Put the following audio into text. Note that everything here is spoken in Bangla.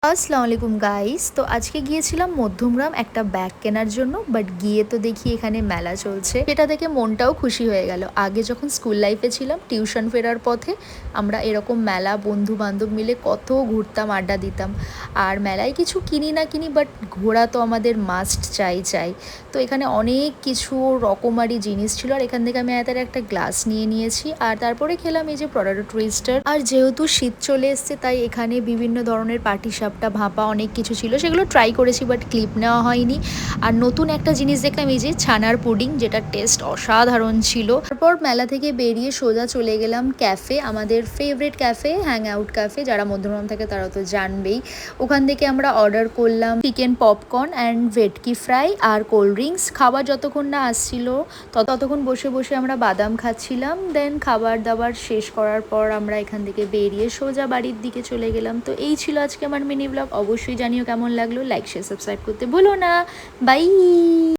আসসালামু আলাইকুম গাইস। তো আজকে গিয়েছিলাম মধ্যমগ্রাম একটা ব্যাগ কেনার জন্য, বাট গিয়ে তো দেখি এখানে মেলা চলছে। সেটা দেখে মনটাও খুশি হয়ে গেল। আগে যখন স্কুল লাইফে ছিলাম, টিউশন ফেরার পথে আমরা এরকম মেলা বন্ধু বান্ধব মিলে কত ঘুরতাম, আড্ডা দিতাম। আর মেলায় কিছু কিনি না কিনি, বাট ঘোরা তো আমাদের মাস্ট চাই। তো এখানে অনেক কিছু রকমারি জিনিস ছিল, আর এখান থেকে আমি এত একটা গ্লাস নিয়ে নিয়েছি। আর তারপরে খেলাম এই যে পটেটো টুইস্টার। আর যেহেতু শীত চলে এসছে, তাই এখানে বিভিন্ন ধরনের পাটি সাপটা ভাপা অনেক কিছু ছিল, সেগুলো ট্রাই করেছি, বাট ক্লিপ নেওয়া হয়নি। আর নতুন একটা জিনিস দেখলাম, এই যে ছানার পুডিং, যেটা টেস্ট অসাধারণ ছিল। তারপর মেলা থেকে বেরিয়ে সোজা চলে গেলাম ক্যাফে, আমাদের favourite cafe, hang out cafe. যারা মধ্যমগ্রাম থাকে তারা তো জানবেই। ওখান থেকে আমরা অর্ডার করলাম চিকেন পপকর্ন অ্যান্ড ভেটকি ফ্রাই আর কোল্ড ড্রিঙ্কস। খাবার যতক্ষণ না আসছিল ততক্ষণ বসে বসে আমরা বাদাম খাচ্ছিলাম। দেন খাবার দাবার শেষ করার পর আমরা এখান থেকে বেরিয়ে সোজা বাড়ির দিকে চলে গেলাম। তো এই ছিল আজকে আমার মিনি ব্লগ। অবশ্যই জানিও কেমন লাগলো। লাইক শেয়ার সাবস্ক্রাইব করতে ভুলো না। বাই।